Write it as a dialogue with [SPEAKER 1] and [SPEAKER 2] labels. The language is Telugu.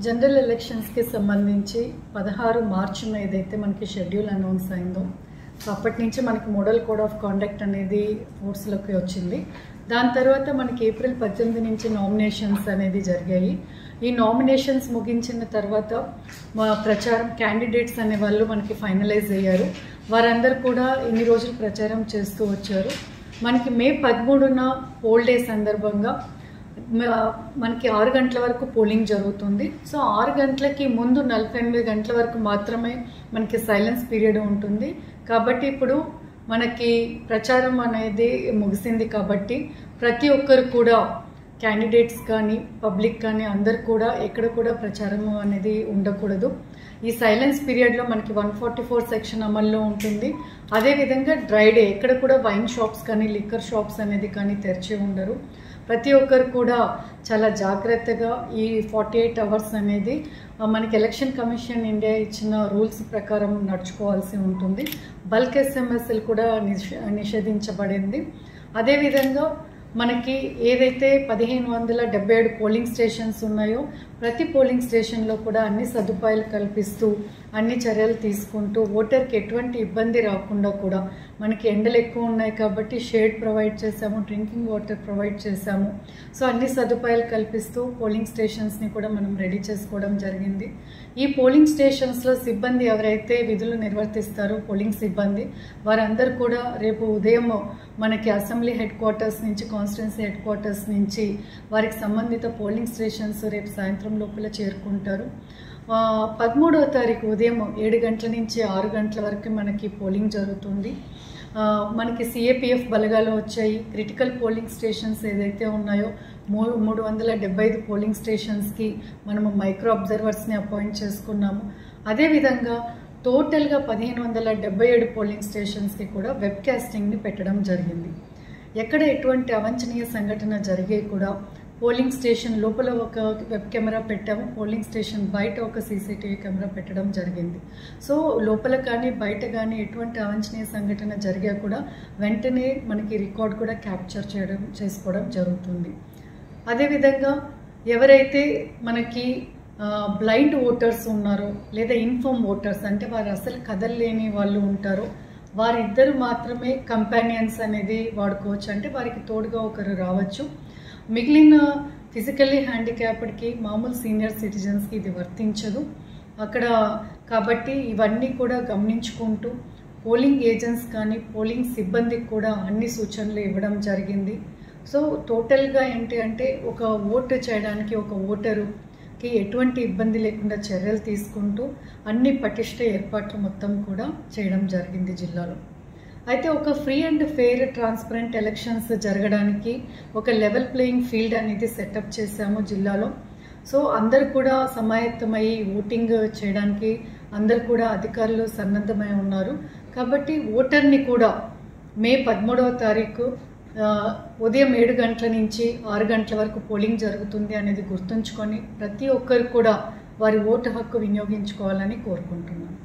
[SPEAKER 1] जनरल ఎలక్షన్స్ కి సంబంధించి 16 మార్చిన ఏదైతే మనకి షెడ్యూల్ అనౌన్స్ అయిందో అప్పటి నుంచి మనకి మోడల్ కోడ్ ఆఫ్ కండక్ట్ అనేది ఫోర్స్ లోకి వచ్చింది. దాని తర్వాత మనకి ఏప్రిల్ 18 నుంచి నామినేషన్స్ అనేది జరిగాయి. ఈ నామినేషన్స్ ముగించిన తర్వాత ప్రచారం క్యాండిడేట్స్ అనే వాళ్ళు మనకి ఫైనలైజ్ అయ్యారు. వారందరూ కూడా ఇన్ని రోజులు ప్రచారం చేస్తూ వచ్చారు. మనకి మే 13న పోల్ డే సందర్భంగా మనకి 6 గంటల వరకు పోలింగ్ జరుగుతుంది. సో 6 గంటలకి ముందు 48 గంటల వరకు మాత్రమే మనకి సైలెన్స్ పీరియడ్ ఉంటుంది. కాబట్టి ఇప్పుడు మనకి ప్రచారం అనేది ముగిసింది. కాబట్టి ప్రతి ఒక్కరు కూడా క్యాండిడేట్స్ కానీ పబ్లిక్ కానీ అందరు కూడా ఎక్కడ కూడా ప్రచారం అనేది ఉండకూడదు. ఈ సైలెన్స్ పీరియడ్లో మనకి 144 సెక్షన్ అమల్లో ఉంటుంది. అదేవిధంగా డ్రై డే ఎక్కడ కూడా వైన్ షాప్స్ కానీ లిక్కర్ షాప్స్ అనేది కానీ తెరిచి ఉండరు. ప్రతి ఒక్కరు కూడా చాలా జాగ్రత్తగా ఈ 48 అవర్స్ అనేది మనకి ఎలక్షన్ కమిషన్ ఇండియా ఇచ్చిన రూల్స్ ప్రకారం నడుచుకోవాల్సి ఉంటుంది. బల్క్ ఎస్ఎంఎస్లు కూడా నిషేధించబడింది. అదేవిధంగా మనకి ఏదైతే 1577 పోలింగ్ స్టేషన్స్ ఉన్నాయో ప్రతి పోలింగ్ స్టేషన్లో కూడా అన్ని సదుపాయాలు కల్పిస్తూ అన్ని చర్యలు తీసుకుంటూ ఓటర్కి ఎటువంటి ఇబ్బంది రాకుండా కూడా మనకి ఎండలు ఎక్కువ ఉన్నాయి కాబట్టి షేడ్ ప్రొవైడ్ చేశాము, డ్రింకింగ్ వాటర్ ప్రొవైడ్ చేశాము. సో అన్ని సదుపాయాలు కల్పిస్తూ పోలింగ్ స్టేషన్స్ని కూడా మనం రెడీ చేసుకోవడం జరిగింది. ఈ పోలింగ్ స్టేషన్స్లో సిబ్బంది ఎవరైతే విధులు నిర్వర్తిస్తారో పోలింగ్ సిబ్బంది వారందరూ కూడా రేపు ఉదయం మనకి అసెంబ్లీ హెడ్ క్వార్టర్స్ నుంచి కాన్స్టిట్యున్సీ హెడ్ క్వార్టర్స్ నుంచి వారికి సంబంధిత పోలింగ్ స్టేషన్స్ రేపు సాయంత్రం లోపల చేరుకుంటారు. 13వ తారీఖు ఉదయం 7 గంటల నుంచి 6 గంటల వరకు మనకి పోలింగ్ జరుగుతుంది. మనకి సిఏపిఎఫ్ బలగాలు వచ్చాయి. క్రిటికల్ పోలింగ్ స్టేషన్స్ ఏదైతే ఉన్నాయో 375 పోలింగ్ స్టేషన్స్కి మనము మైక్రో అబ్జర్వర్స్ని అపాయింట్ చేసుకున్నాము. అదేవిధంగా టోటల్గా 1577 పోలింగ్ స్టేషన్స్కి కూడా వెబ్ కాస్టింగ్ని పెట్టడం జరిగింది. ఎక్కడ ఎటువంటి అవాంఛనీయ సంఘటన జరిగే కూడా పోలింగ్ స్టేషన్ లోపల ఒక వెబ్ కెమెరా పెట్టాము, పోలింగ్ స్టేషన్ బయట ఒక సీసీటీవీ కెమెరా పెట్టడం జరిగింది. సో లోపల కానీ బయట కానీ ఎటువంటి అవాంఛనీయ సంఘటన జరిగా కూడా వెంటనే మనకి రికార్డ్ కూడా క్యాప్చర్ చేసుకోవడం జరుగుతుంది. అదేవిధంగా ఎవరైతే మనకి బ్లైండ్ ఓటర్స్ ఉన్నారో లేదా ఇన్ఫార్మ్ ఓటర్స్ అంటే వారు అసలు కదలలేని వాళ్ళు ఉంటారో వారిద్దరు మాత్రమే కంపానియన్స్ అనేది వాడుకోవచ్చు. అంటే వారికి తోడుగా ఒకరు రావచ్చు. మిగిలిన ఫిజికల్లీ హ్యాండిక్యాప్డ్కి మామూలు సీనియర్ సిటిజన్స్కి ఇది వర్తించదు అక్కడ. కాబట్టి ఇవన్నీ కూడా గమనించుకుంటూ పోలింగ్ ఏజెంట్స్ కానీ పోలింగ్ సిబ్బందికి కూడా అన్ని సూచనలు ఇవ్వడం జరిగింది. సో టోటల్గా ఏంటి అంటే ఒక ఓటు చేయడానికి ఒక ఓటరుకి ఎటువంటి ఇబ్బంది లేకుండా చర్యలు తీసుకుంటూ అన్ని పటిష్ట ఏర్పాట్లు మొత్తం కూడా చేయడం జరిగింది జిల్లాలో. అయితే ఒక free and fair transparent elections జరగడానికి ఒక లెవెల్ ప్లేయింగ్ ఫీల్డ్ అనేది సెటప్ చేశాము జిల్లాలో. సో అందరు కూడా సమాయత్తమై ఓటింగ్ చేయడానికి అందరు కూడా అధికారులు సన్నద్ధమై ఉన్నారు. కాబట్టి ఓటర్ని కూడా మే 13వ తారీఖు ఉదయం 7 గంటల నుంచి 6 గంటల వరకు పోలింగ్ జరుగుతుంది అనేది గుర్తుంచుకొని ప్రతి ఒక్కరు కూడా వారి ఓటు హక్కు వినియోగించుకోవాలని కోరుకుంటున్నాను.